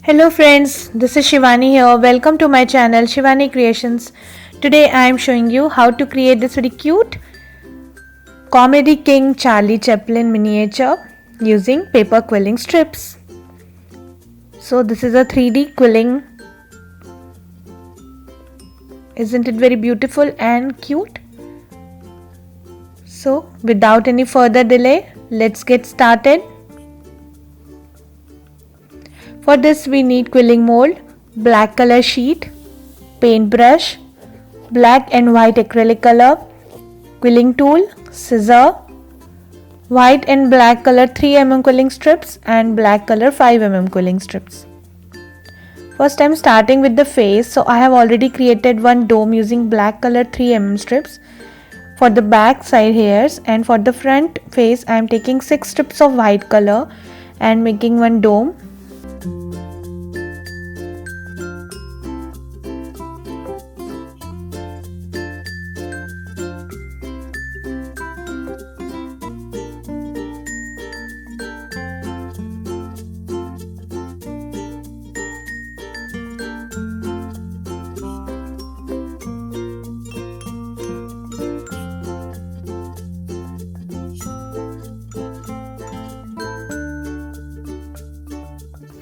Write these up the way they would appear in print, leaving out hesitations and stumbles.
Hello friends, this is Shivani here. Welcome to my channel Shivani Creations. Today I am showing you how to create this very cute comedy king Charlie Chaplin miniature using paper quilling strips. So this is a 3D quilling. Isn't it very beautiful and cute? So without any further delay, let's get started. For this we need quilling mold, black color sheet, paintbrush, black and white acrylic color, quilling tool, scissor, white and black color 3 mm quilling strips and black color 5 mm quilling strips. First I am starting with the face, so I have already created one dome using black color 3 mm strips for the back side hairs, and for the front face I am taking 6 strips of white color and making one dome.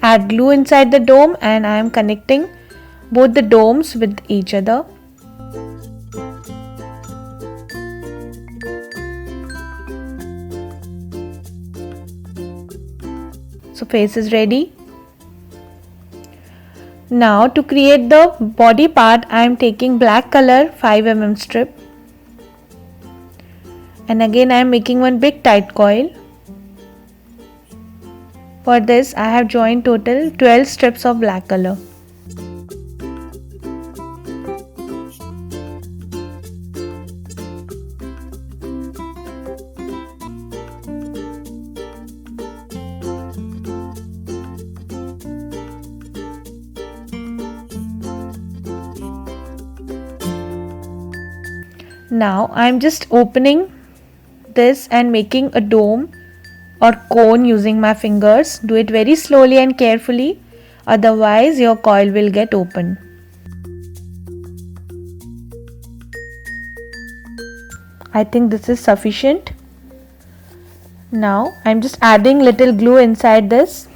Add glue inside the dome and I am connecting both the domes with each other. So face is ready. Now to create the body part I am taking black color 5 mm strip, and again I am making one big tight coil. For this I have joined total 12 strips of black color. Now I am just opening this and making a dome or cone using my fingers. Do it very slowly and carefully, otherwise your coil will get open. I think this is sufficient. Now I am just adding little glue inside this.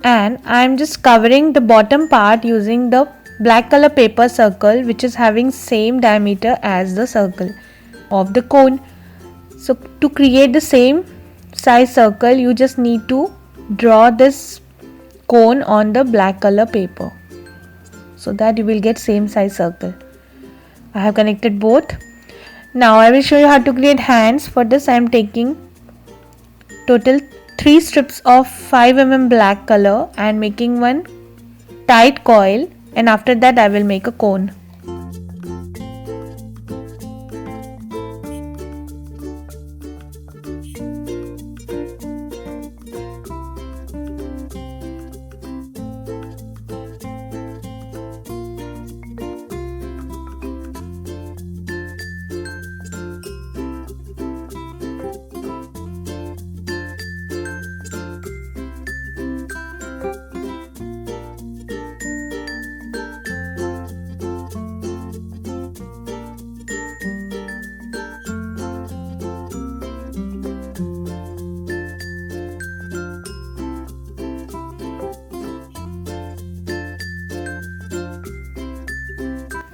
And I am just covering the bottom part using the black color paper circle, which is having same diameter as the circle of the cone. So to create the same size circle, you just need to draw this cone on the black color paper so that you will get same size circle. I have connected both. Now I will show you how to create hands. For this I am taking total 3 strips of 5 mm black color and making one tight coil, and after that I will make a cone.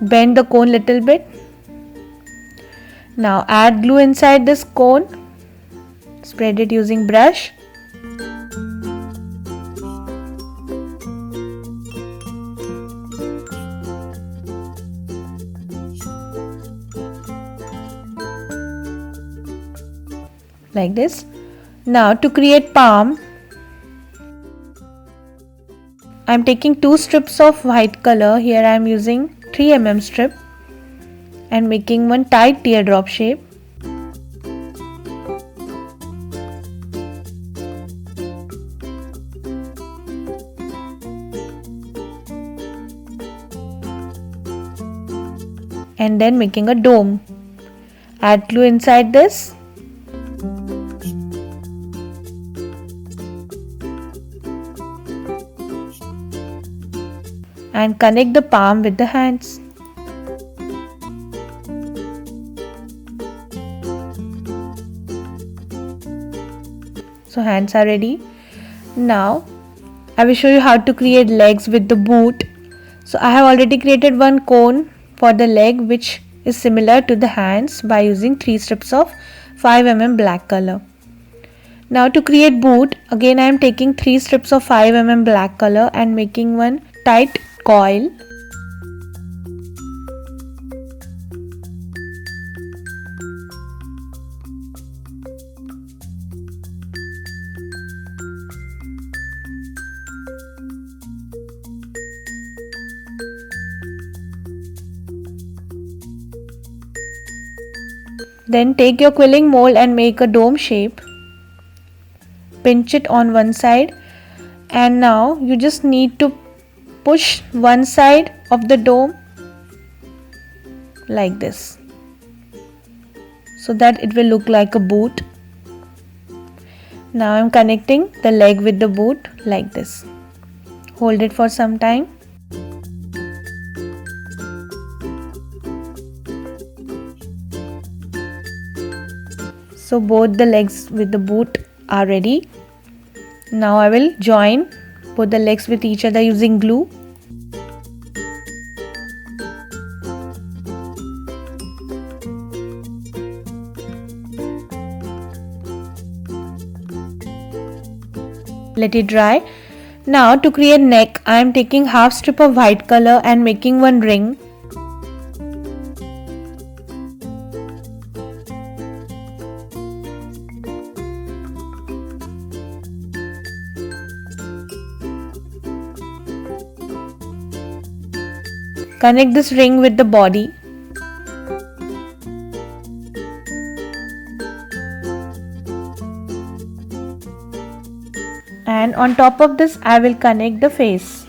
Bend the cone little bit. Now add glue inside this cone. Spread it using brush. Like this. Now to create palm, I am taking 2 strips of white color. Here I am using 3 mm strip and making one tight teardrop shape. And then making a dome. Add glue inside this. And connect the palm with the hands. So hands are ready. Now I will show you how to create legs with the boot. So I have already created one cone for the leg which is similar to the hands by using 3 strips of 5mm black color. Now to create boot, again I am taking 3 strips of 5mm black color and making one tight coil. Then take your quilling mold and make a dome shape. Pinch it on one side, and now you just need to push one side of the dome like this so that it will look like a boot. Now I am connecting the leg with the boot like this. Hold it for some time. So both the legs with the boot are ready. Now I will join both the legs with each other using glue. Let it dry. Now to create neck, I am taking half strip of white color and making one ring. Connect this ring with the body. And on top of this I will connect the face.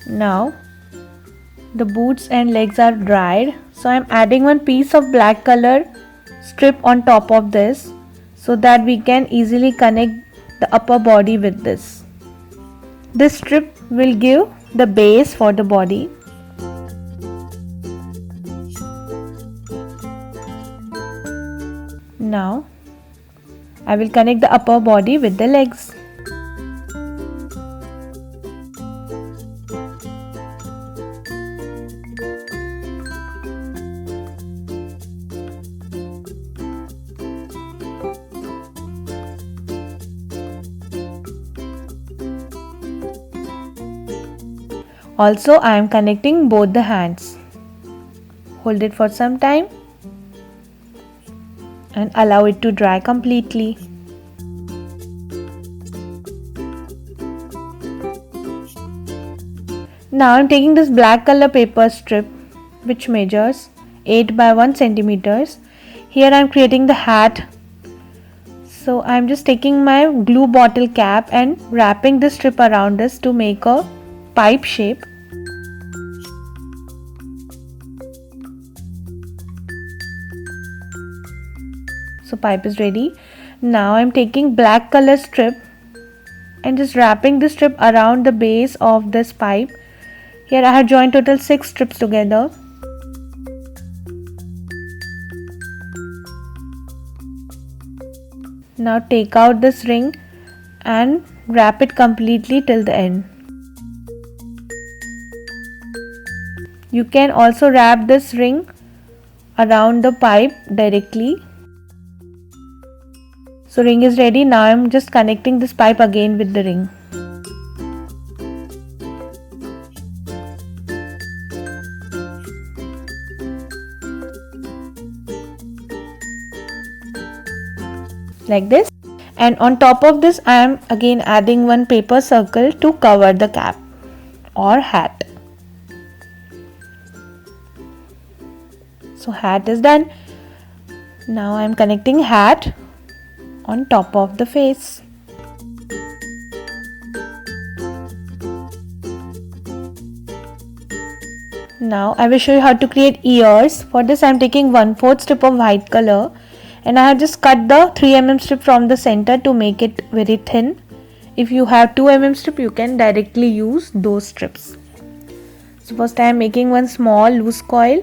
Now the boots and legs are dried, so I am adding one piece of black color strip on top of this so that we can easily connect the upper body with this. This strip will give the base for the body. Now I will connect the upper body with the legs. Also, I am connecting both the hands. Hold it for some time and allow it to dry completely. Now I am taking this black color paper strip which measures 8 by 1 centimeters. Here I am creating the hat. So I am just taking my glue bottle cap and wrapping this strip around this to make a pipe shape. So pipe is ready. Now I am taking black color strip and just wrapping the strip around the base of this pipe. Here I have joined total 6 strips together. Now take out this ring and wrap it completely till the end. You can also wrap this ring around the pipe directly. So ring is ready. Now I am just connecting this pipe again with the ring. Like this. And on top of this I am again adding one paper circle to cover the cap or hat. So hat is done. Now I am connecting hat on top of the face. Now I will show you how to create ears. For this I am taking 1/4 strip of white color and I have just cut the 3 mm strip from the center to make it very thin. If you have 2 mm strip, you can directly use those strips. So first I am making one small loose coil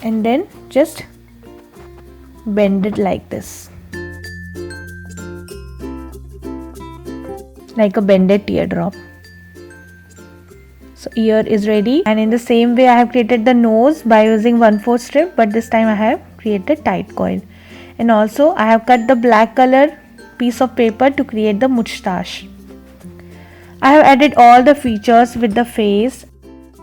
and then just bend it like this, like a bended teardrop. So ear is ready, and in the same way I have created the nose by using 1/4 strip, but this time I have created tight coil. And also I have cut the black color piece of paper to create the moustache. I have added all the features with the face,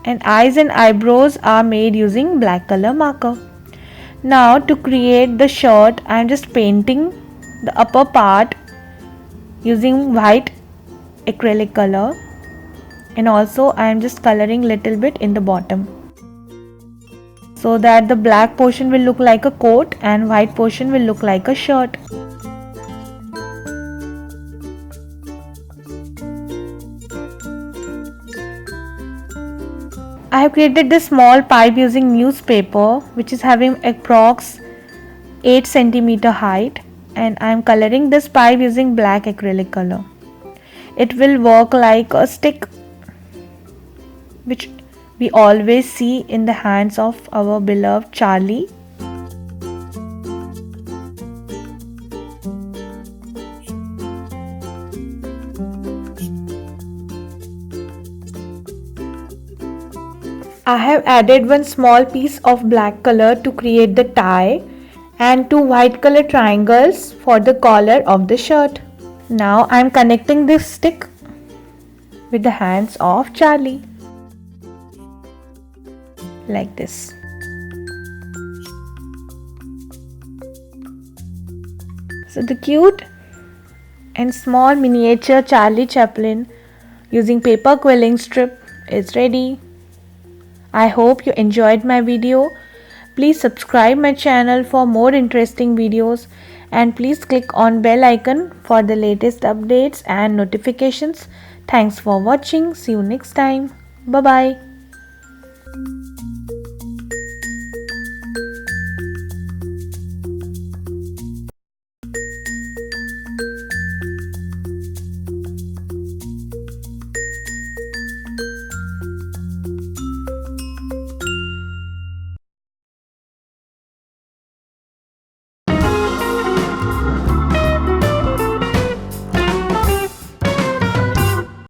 and eyes and eyebrows are made using black color marker. Now to create the shirt I am just painting the upper part using white acrylic color, and also I am just coloring little bit in the bottom so that the black portion will look like a coat and white portion will look like a shirt. I have created this small pipe using newspaper which is having approx 8 cm height, and I am coloring this pipe using black acrylic color. It will work like a stick which we always see in the hands of our beloved Charlie. I have added one small piece of black color to create the tie and 2 white color triangles for the collar of the shirt. Now I am connecting this stick with the hands of Charlie, like this. So the cute and small miniature Charlie Chaplin using paper quilling strip is ready. I hope you enjoyed my video. Please subscribe my channel for more interesting videos, and please click on bell icon for the latest updates and notifications. Thanks for watching. See you next time. Bye bye.